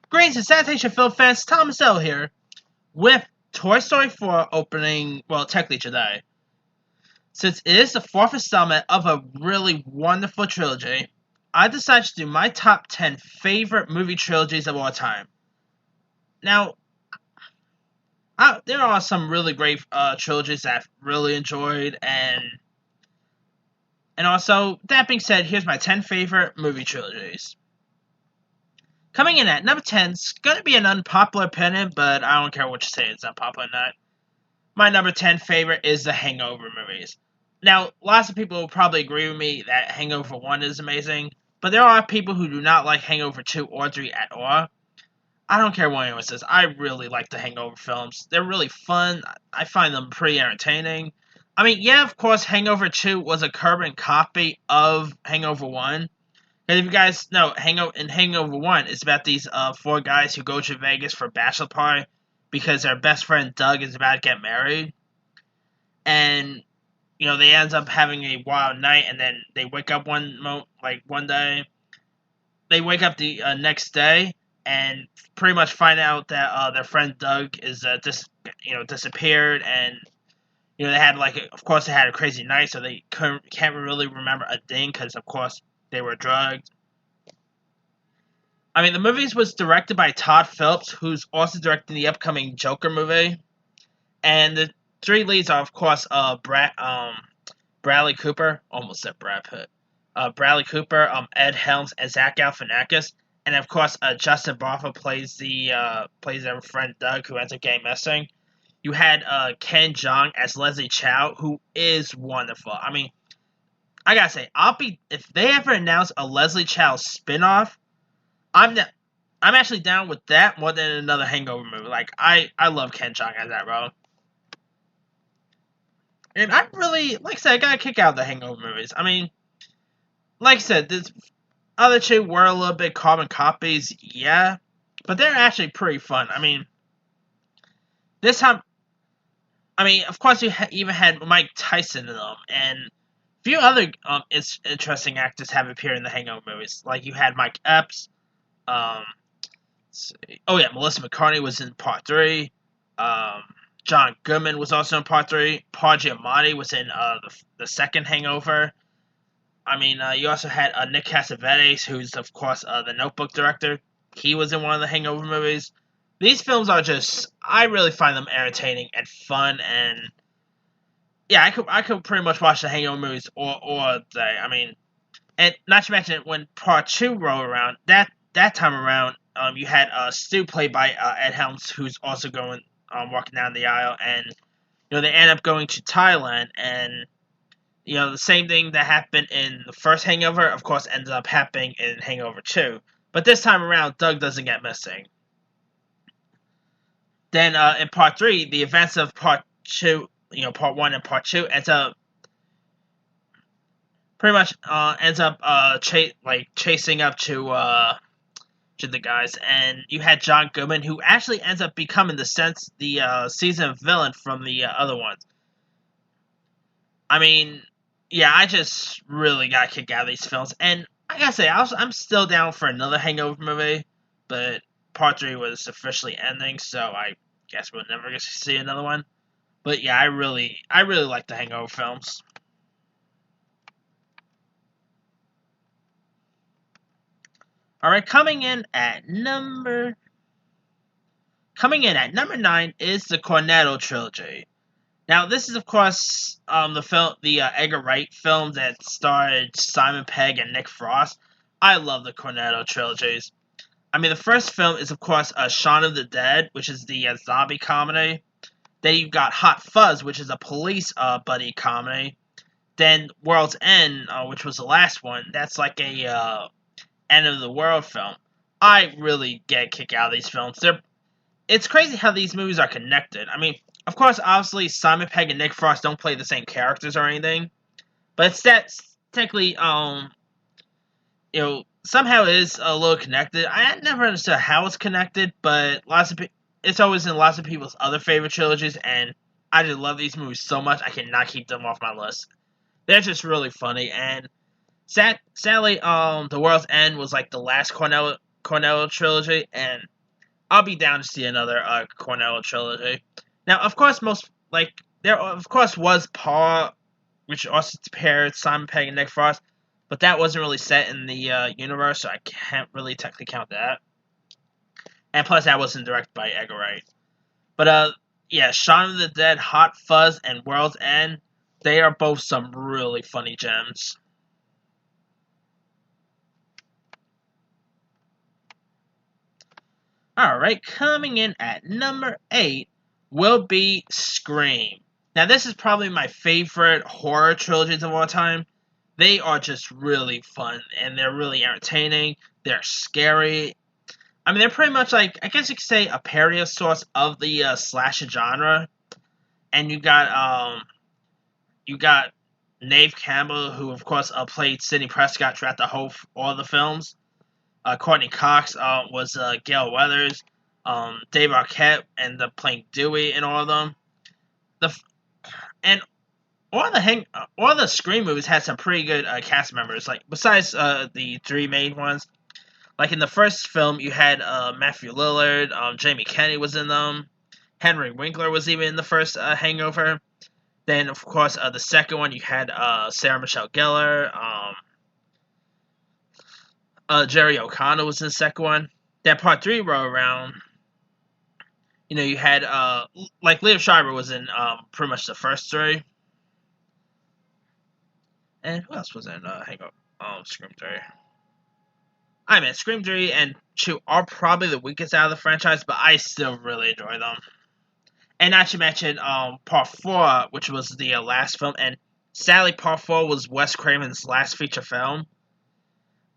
Greetings and sanitation film fans, Thomas L here, with Toy Story 4 opening, well, technically today. Since it is the fourth installment of a really wonderful trilogy, I decided to do my top 10 favorite movie trilogies of all time. Now, there are some really great trilogies that I've really enjoyed, and also, that being said, here's my 10 favorite movie trilogies. Coming in at number 10 is going to be an unpopular opinion, but I don't care what you say, it's unpopular or not. My number 10 favorite is the Hangover movies. Now, lots of people will probably agree with me that Hangover 1 is amazing, but there are people who do not like Hangover 2 or 3 at all. I don't care what anyone says, I really like the Hangover films. They're really fun, I find them pretty entertaining. I mean, yeah, of course, Hangover 2 was a carbon copy of Hangover 1. And if you guys know, Hangover 1 is about these four guys who go to Vegas for a bachelor party because their best friend Doug is about to get married. And, they end up having a wild night, and then they wake up one day. They wake up the next day and pretty much find out that their friend Doug is disappeared, and they had of course they had a crazy night, so they can't really remember a thing because of course they were drugged. I mean, the movie was directed by Todd Phillips, who's also directing the upcoming Joker movie, and the three leads are of course Bradley Cooper, almost said Brad Pitt. Bradley Cooper, Ed Helms, and Zach Galifianakis, and of course Justin Bartha plays their friend Doug, who ends up getting missing. You had Ken Jeong as Leslie Chow, who is wonderful. I mean, I gotta say, if they ever announce a Leslie Chow spinoff, I'm actually down with that more than another Hangover movie. I love Ken Jeong as that role. And I really, I got a kick out of the Hangover movies. I mean, like I said, the other two were a little bit carbon copies, yeah, but they're actually pretty fun. I mean, this time, of course, you even had Mike Tyson in them, and a few other interesting actors have appeared in the Hangover movies. Like, you had Mike Epps, Melissa McCartney was in Part 3, John Goodman was also in Part 3, Paul Giamatti was in the second Hangover. I mean, you also had Nick Cassavetes, who's, of course, the Notebook director. He was in one of the Hangover movies. These films are I really find them entertaining and fun, and yeah, I could pretty much watch the Hangover movies all day. I mean, and not to mention, when Part 2 rolled around, that time around, you had Stu played by Ed Helms, who's also going walking down the aisle, and they end up going to Thailand, and the same thing that happened in the first Hangover, of course, ended up happening in Hangover 2. But this time around, Doug doesn't get missing. Then in Part 3, the events of Part 2, Part 1 and Part 2 ends up chasing up to the guys, and you had John Goodman, who actually ends up becoming the season villain from the other ones. I mean, yeah, I just really got a kick out of these films, and I gotta say, I'm still down for another Hangover movie, but Part 3 was officially ending, so I guess we'll never get to see another one. But yeah, I really like the Hangover films. Alright, coming in at number 9 is the Cornetto trilogy. Now, this is, of course, the Edgar Wright film that starred Simon Pegg and Nick Frost. I love the Cornetto trilogies. I mean, the first film is, of course, Shaun of the Dead, which is the zombie comedy. Then you've got Hot Fuzz, which is a police buddy comedy. Then World's End, which was the last one. That's like a end of the world film. I really get a kick out of these films. It's crazy how these movies are connected. I mean, of course, obviously, Simon Pegg and Nick Frost don't play the same characters or anything, but that's technically, somehow it is a little connected. I never understood how it's connected, but it's always in lots of people's other favorite trilogies, and I just love these movies so much, I cannot keep them off my list. They're just really funny, and sadly, The World's End was like the last Cornetto trilogy, and I'll be down to see another Cornell trilogy. Now, of course, there of course was Paul, which also paired Simon Pegg and Nick Frost, but that wasn't really set in the universe, so I can't really technically count that. And plus, that wasn't directed by Edgar Wright. But yeah, Shaun of the Dead, Hot Fuzz, and World's End, they are both some really funny gems. Alright, coming in at number 8 will be Scream. Now, this is probably my favorite horror trilogies of all time. They are just really fun, and they're really entertaining. They're scary. I mean, they're pretty much like, I guess you could say, a parody of sorts of the slasher genre. And you got Neve Campbell, who of course played Sidney Prescott throughout all the films. Courtney Cox was Gail Weathers. Dave Arquette ended up playing Dewey in all of them. And all the Scream movies had some pretty good cast members. Like besides the three main ones, like in the first film, you had Matthew Lillard, Jamie Kennedy was in them. Henry Winkler was even in the first Hangover. Then, of course, the second one, you had Sarah Michelle Gellar. Jerry O'Connell was in the second one. Then part 3 rolled around. You had, like, Liev Schreiber was in pretty much the first 3. And who else was in Hangover? Scream 3. I mean, Scream 3 and 2 are probably the weakest out of the franchise, but I still really enjoy them. And not to mention Part 4, which was the last film, and sadly Part 4 was Wes Craven's last feature film.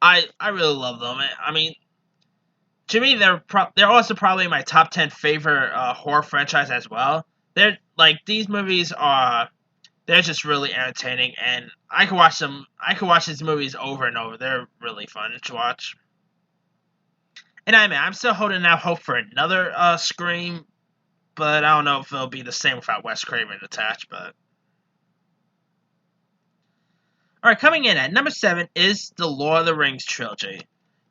I really love them. I mean, to me, they're also probably my top 10 favorite horror franchise as well. They're like these movies they're just really entertaining, and I could watch them. I could watch these movies over and over. They're really fun to watch. And I'm still holding out hope for another Scream, but I don't know if it'll be the same without Wes Craven attached. But all right, coming in at number 7 is the Lord of the Rings trilogy.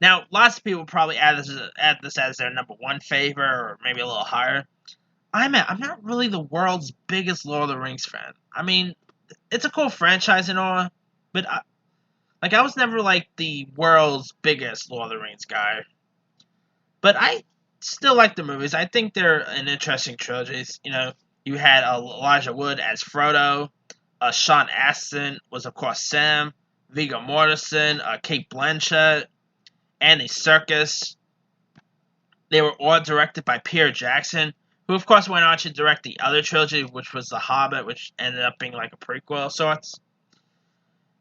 Now, lots of people probably add this as their number 1 favorite, or maybe a little higher. I'm not really the world's biggest Lord of the Rings fan. I mean, it's a cool franchise and all, but I was never like the world's biggest Lord of the Rings guy. But I still like the movies. I think they're an interesting trilogies. You had Elijah Wood as Frodo. Sean Astin was, of course, Sam. Viggo Mortensen, Kate Blanchett, Andy Serkis. They were all directed by Peter Jackson, who, of course, went on to direct the other trilogy, which was The Hobbit, which ended up being like a prequel of sorts.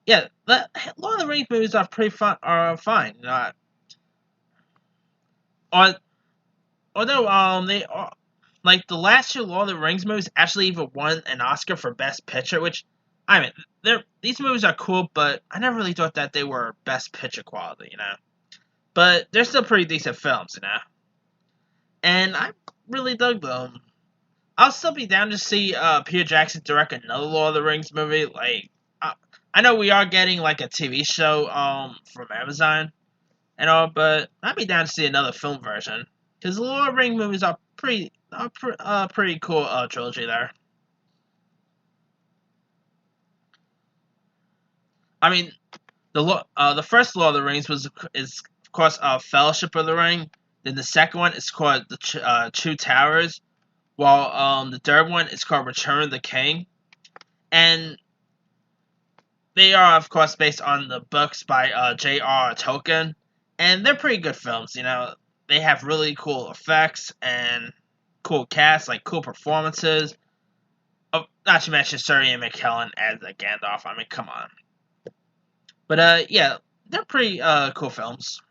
Yeah, the Lord of the Rings movies are pretty fun. Are fine. Although they are, like the last 2 Lord of the Rings movies actually even won an Oscar for Best Picture, which these movies are cool, but I never really thought that they were Best Picture quality, But they're still pretty decent films, And I really dug them. I'll still be down to see Peter Jackson direct another Lord of the Rings movie. Like, I know we are getting like a TV show from Amazon and all, but I'd be down to see another film version because the Lord of the Rings movies are pretty cool trilogy there. I mean, the first Lord of the Rings is of course Fellowship of the Ring. Then the second one is called the Two Towers, while the third one is called Return of the King, and they are of course based on the books by J.R.R. Tolkien, and they're pretty good films. They have really cool effects and cool casts, like cool performances. Oh, not to mention Sir Ian McKellen as a Gandalf. I mean, come on. But yeah, they're pretty cool films.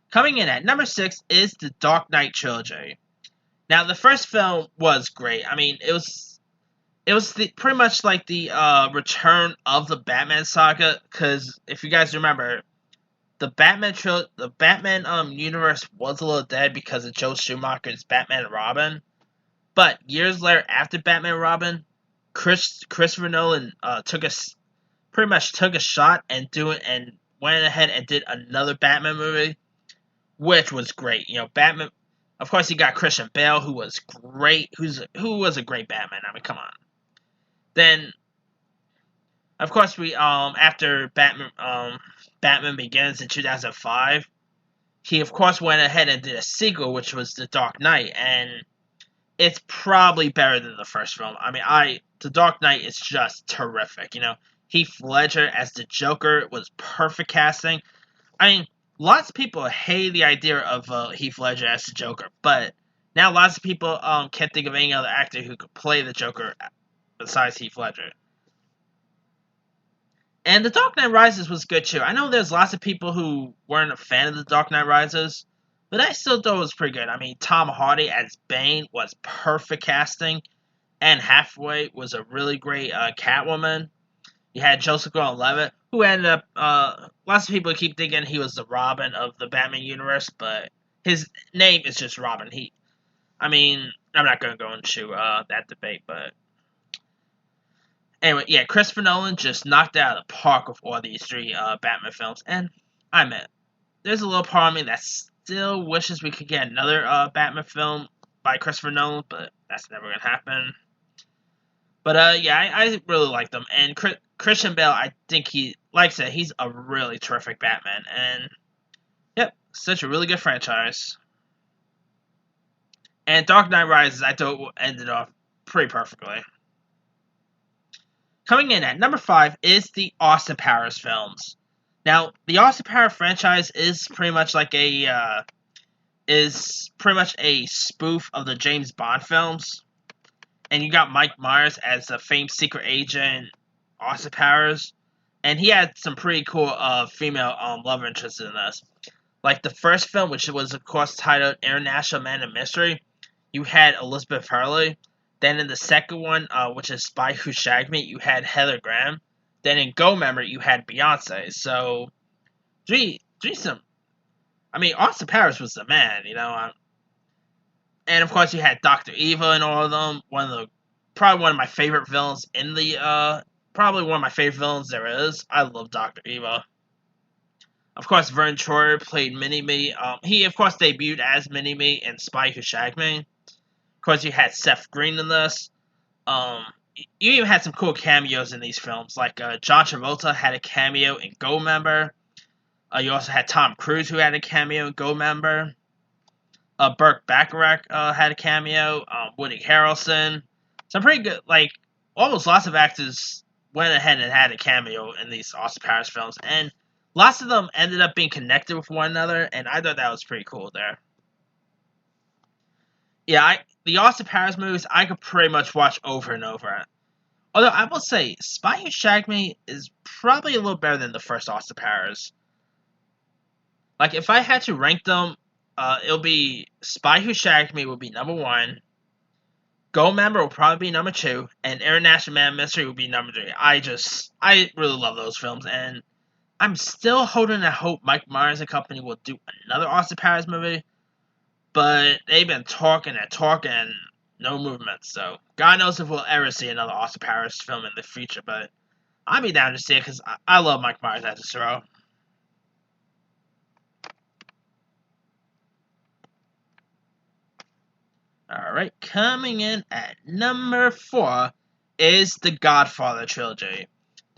Coming in at number 6 is the Dark Knight trilogy. Now, the first film was great. I mean, it was pretty much like the return of the Batman saga. Because if you guys remember, the Batman universe was a little dead because of Joe Schumacher's Batman and Robin. But years later, after Batman and Robin, Christopher Nolan pretty much took a shot and went ahead and did another Batman movie, which was great. Batman. Of course, you got Christian Bale, who was great. Who was a great Batman. I mean, come on. Then, of course, we after Batman Begins in 2005, he of course went ahead and did a sequel, which was The Dark Knight, and it's probably better than the first film. I mean, The Dark Knight is just terrific. Heath Ledger as the Joker was perfect casting. I mean, lots of people hate the idea of Heath Ledger as the Joker, but now lots of people can't think of any other actor who could play the Joker besides Heath Ledger. And The Dark Knight Rises was good too. I know there's lots of people who weren't a fan of The Dark Knight Rises, but I still thought it was pretty good. I mean, Tom Hardy as Bane was perfect casting. Anne Hathaway was a really great Catwoman. You had Joseph Gordon-Levitt, who ended up. Lots of people keep thinking he was the Robin of the Batman universe, but his name is just Robin. I'm not going to go into that debate, but anyway, yeah, Christopher Nolan just knocked it out of the park with all these three Batman films, and I admit, there's a little part of me that still wishes we could get another Batman film by Christopher Nolan, but that's never going to happen. But yeah, I really like them. And Christian Bale, I think like I said, he's a really terrific Batman. And yep, such a really good franchise. And Dark Knight Rises, I thought ended off pretty perfectly. Coming in at number 5 is the Austin Powers films. Now, the Austin Powers franchise is pretty much like a spoof of the James Bond films. And you got Mike Myers as the famed secret agent, Austin Powers. And he had some pretty cool female love interests in this. Like the first film, which was, of course, titled International Man of Mystery, you had Elizabeth Hurley. Then in the second one, which is Spy Who Shagged Me, you had Heather Graham. Then in Go Member, you had Beyonce. So, Austin Powers was the man, and of course, you had Dr. Evil in all of them. Probably one of my favorite villains probably one of my favorite villains there is. I love Dr. Evil. Of course, Vern Troyer played Mini-Me. He, of course, debuted as Mini-Me in Spy Who Shagged Me. Of course, you had Seth Green in this. You even had some cool cameos in these films. Like, John Travolta had a cameo in Go Member. You also had Tom Cruise, who had a cameo in Go Member. Burt Bacharach had a cameo. Woody Harrelson. Some pretty good, almost lots of actors went ahead and had a cameo in these Austin Powers films. And lots of them ended up being connected with one another, and I thought that was pretty cool there. Yeah, the Austin Powers movies, I could pretty much watch over and over. Although, I will say, Spy Who Shagged Me is probably a little better than the first Austin Powers. Like, if I had to rank them, it'll be Spy Who Shagged Me will be number 1. Go Member will probably be number 2. And International Man Mystery will be number 3. I really love those films. And I'm still holding out hope Mike Myers and company will do another Austin Powers movie. But they've been talking and no movement. So God knows if we'll ever see another Austin Powers film in the future. But I'd be down to see it because I love Mike Myers as a hero. Alright, coming in at number 4 is the Godfather trilogy.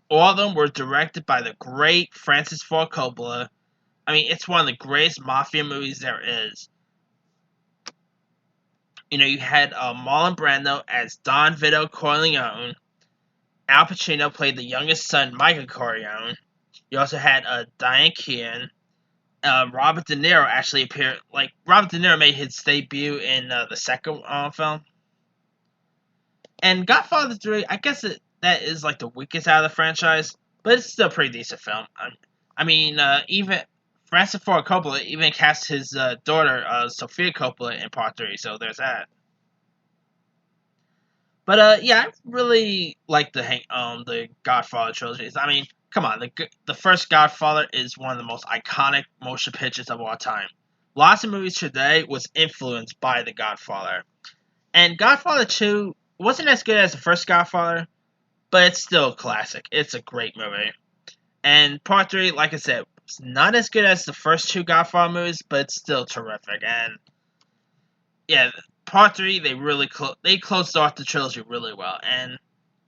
All of them were directed by the great Francis Ford Coppola. I mean, it's one of the greatest mafia movies there is. You had Marlon Brando as Don Vito Corleone. Al Pacino played the youngest son, Michael Corleone. You also had Diane Keaton. Robert De Niro actually appeared. Robert De Niro made his debut in the second film. And Godfather 3, I guess that is the weakest out of the franchise, but it's still a pretty decent film. Even Francis Ford Coppola even cast his daughter, Sofia Coppola, in Part 3, so there's that. But yeah, I really like the Godfather trilogies. I mean, come on, the first Godfather is one of the most iconic motion pictures of all time. Lots of movies today was influenced by the Godfather. And Godfather 2 wasn't as good as the first Godfather, but it's still a classic. It's a great movie. And Part 3, like I said, It's not as good as the first two Godfather movies, but it's still terrific. And yeah, part three they closed off the trilogy really well. And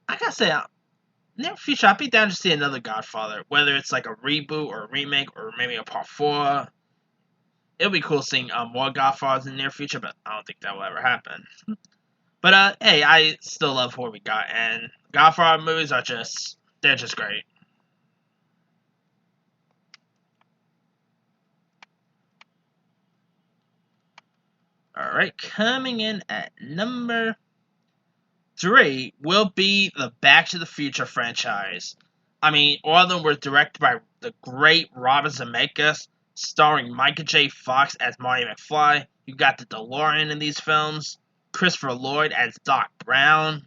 I gotta say, in the future, I'd be down to see another Godfather, whether it's like a reboot or a remake or maybe a part four. It'll be cool seeing more Godfathers in the near future, but I don't think that will ever happen. But hey, I still love what we got, and Godfather movies they're just great. Alright, coming in at number 3 will be the Back to the Future franchise. I mean, all of them were directed by the great Robert Zemeckis, starring Michael J. Fox as Marty McFly. You got the DeLorean in these films, Christopher Lloyd as Doc Brown,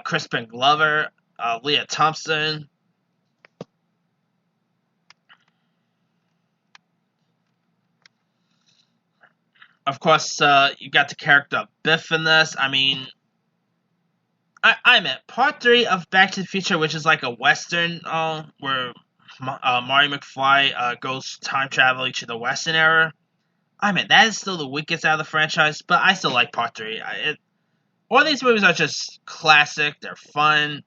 Crispin Glover, Leah Thompson. Of course, you got the character of Biff in this. I mean, I meant part 3 of Back to the Future, which is like a western, where Marty McFly goes time traveling to the Western era. I mean, that is still the weakest out of the franchise, but I still like part 3. All these movies are just classic. They're fun.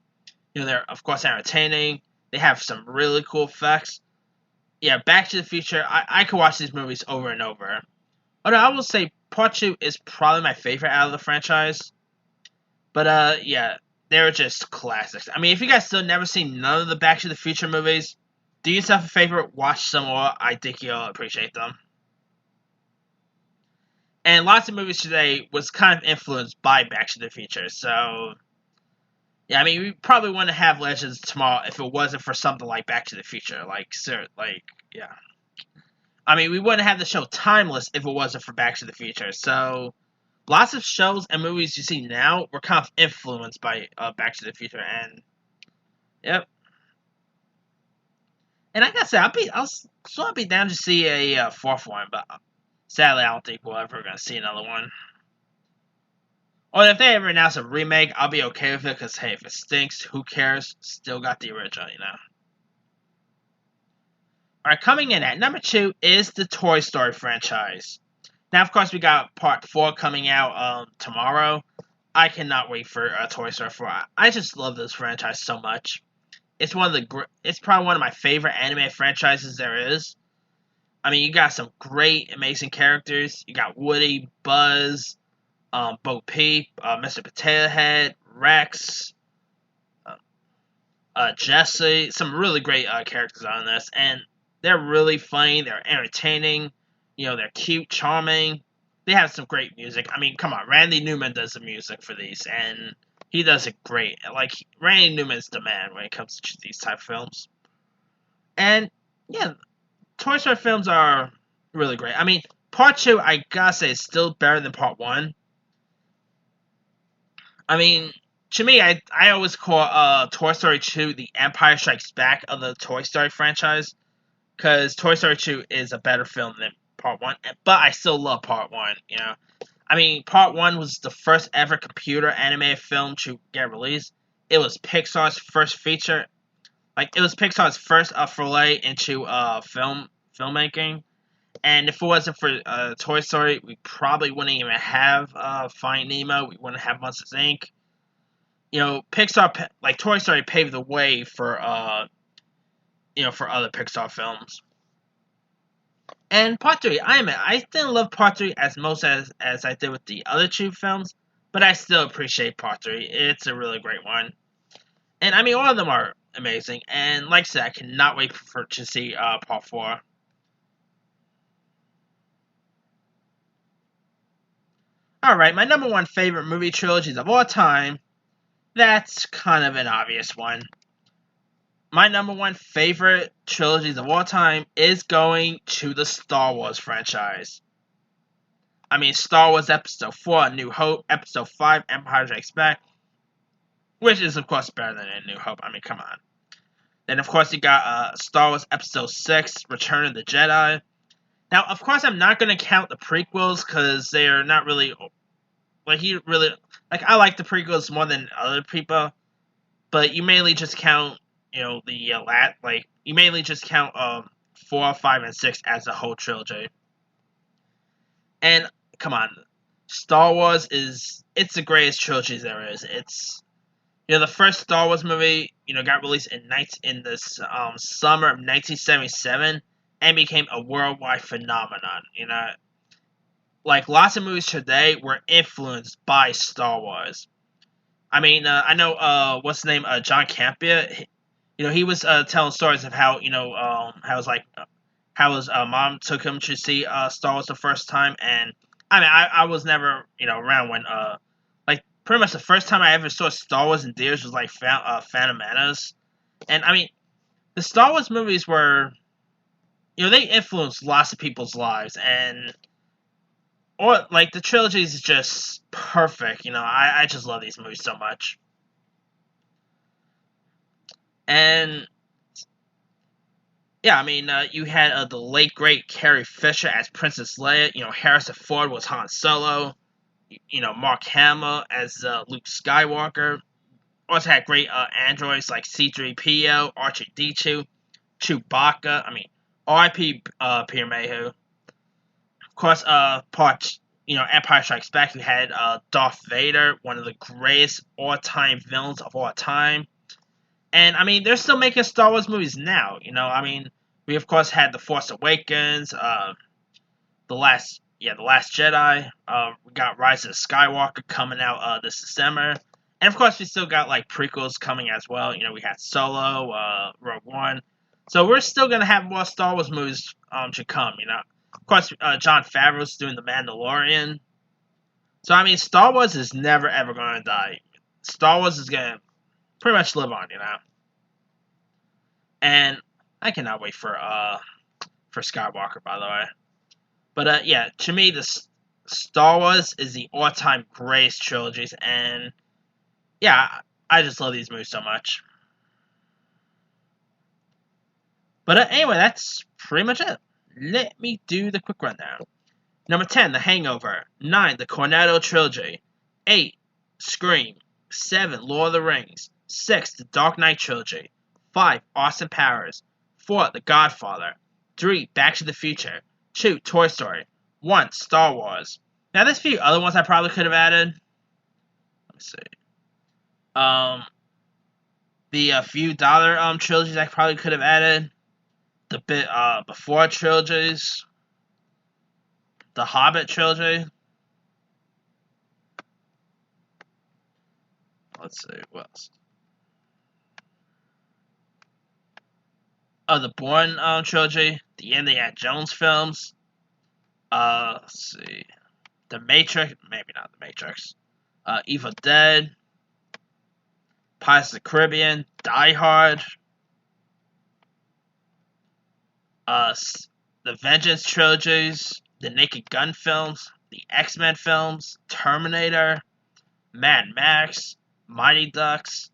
They're of course entertaining. They have some really cool effects. Yeah, Back to the Future. I could watch these movies over and over. Although I will say part 2 is probably my favorite out of the franchise. But yeah, they're just classics. I mean, if you guys still never seen none of the Back to the Future movies, do yourself a favor, watch some more. I think you'll appreciate them. And lots of movies today was kind of influenced by Back to the Future. So, yeah, I mean, we probably wouldn't have Legends of Tomorrow if it wasn't for something like Back to the Future. Yeah. I mean, we wouldn't have the show Timeless if it wasn't for Back to the Future. So, lots of shows and movies you see now were kind of influenced by Back to the Future. And, yep. And like I said, I'll be down to see a fourth one, but sadly, I don't think we're ever going to see another one. Or if they ever announce a remake, I'll be okay with it, because, hey, if it stinks, who cares? Still got the original, Alright, coming in at number 2 is the Toy Story franchise. Now, of course, we got part 4 coming out tomorrow. I cannot wait for Toy Story 4. I just love this franchise so much. It's probably one of my favorite anime franchises there is. I mean, you got some great, amazing characters. You got Woody, Buzz, Bo Peep, Mr. Potato Head, Rex, Jesse. Some really great characters on this, and they're really funny. They're entertaining. They're cute, charming. They have some great music. I mean, come on, Randy Newman does the music for these, and he does it great. Like, Randy Newman's the man when it comes to these type of films. And yeah, Toy Story films are really great. I mean, part 2, I gotta say, is still better than part 1. I mean, to me, I always call Toy Story 2 the Empire Strikes Back of the Toy Story franchise, because Toy Story 2 is a better film than part 1, but I still love part 1, I mean, part 1 was the first ever computer animated film to get released. It was Pixar's first feature. Like, it was Pixar's first foray into filmmaking. And if it wasn't for Toy Story, we probably wouldn't even have Finding Nemo. We wouldn't have Monsters, Inc. Pixar, like Toy Story, paved the way for for other Pixar films. And part 3, I didn't love part 3 as much as I did with the other 2 films, but I still appreciate part 3. It's a really great one. And I mean, all of them are amazing. And like I said, I cannot wait to see part 4. Alright, my number 1 favorite movie trilogies of all time. That's kind of an obvious one. My number 1 favorite trilogies of all time is going to the Star Wars franchise. I mean, Star Wars Episode 4, A New Hope, Episode 5, Empire Strikes Back, which is, of course, better than A New Hope. I mean, come on. Then, of course, you got Star Wars Episode 6, Return of the Jedi. Now, of course, I'm not going to count the prequels, because they're not really... I like the prequels more than other people, but you mainly just count, you mainly just count 4, 5, and 6 as a whole trilogy. And come on, Star Wars it's the greatest trilogy there is. It's the first Star Wars movie got released in this summer of 1977 and became a worldwide phenomenon. Like lots of movies today were influenced by Star Wars. I mean, I know what's the name, John Campea. He was telling stories of how how his mom took him to see Star Wars the first time, and I mean I was never around when like pretty much the first time I ever saw Star Wars in theaters was like Phantom Menace, and I mean the Star Wars movies were they influenced lots of people's lives, and or like the trilogy is just perfect. I just love these movies so much. And yeah, I mean, you had the late great Carrie Fisher as Princess Leia. Harrison Ford was Han Solo. Mark Hamill as Luke Skywalker. Also had great androids like C-3PO, R2-D2, Chewbacca. I mean, R.I.P. Peter Mayhew. Of course, Empire Strikes Back. You had Darth Vader, one of the greatest all-time villains of all time. And I mean, they're still making Star Wars movies now. I mean, we of course had The Force Awakens, the Last Jedi. We got Rise of the Skywalker coming out this December, and of course we still got like prequels coming as well. We had Solo, Rogue One, so we're still gonna have more Star Wars movies to come. Of course, Jon Favreau's doing The Mandalorian. So I mean, Star Wars is never ever gonna die. Star Wars is gonna pretty much live on, And I cannot wait for Skywalker, by the way. But yeah, to me, the Star Wars is the all-time greatest trilogies, and yeah, I just love these movies so much. But anyway, that's pretty much it. Let me do the quick rundown. Number 10, The Hangover. 9, The Cornetto Trilogy. 8, Scream. 7, Lord of the Rings. 6, The Dark Knight Trilogy. 5, Austin Powers. 4, The Godfather. 3, Back to the Future. 2, Toy Story. 1, Star Wars. Now, there's a few other ones I probably could have added. Let me see. The few dollar trilogies I probably could have added. The bit before trilogies. The Hobbit trilogy. Let's see, what else? The Bourne trilogy, the Indiana Jones films. Let's see, The Matrix, maybe not The Matrix. Evil Dead, Pirates of the Caribbean, Die Hard. The Vengeance trilogies, the Naked Gun films, the X-Men films, Terminator, Mad Max, Mighty Ducks,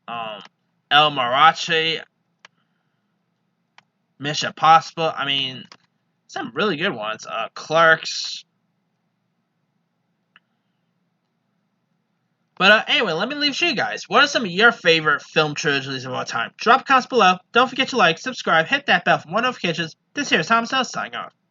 El Mariachi, Mission Impossible. I mean, some really good ones. Clerks. But anyway, let me leave it to you guys. What are some of your favorite film trilogies of all time? Drop comments below. Don't forget to like, subscribe, hit that bell for more notifications. This here is Thomas Ellis signing off.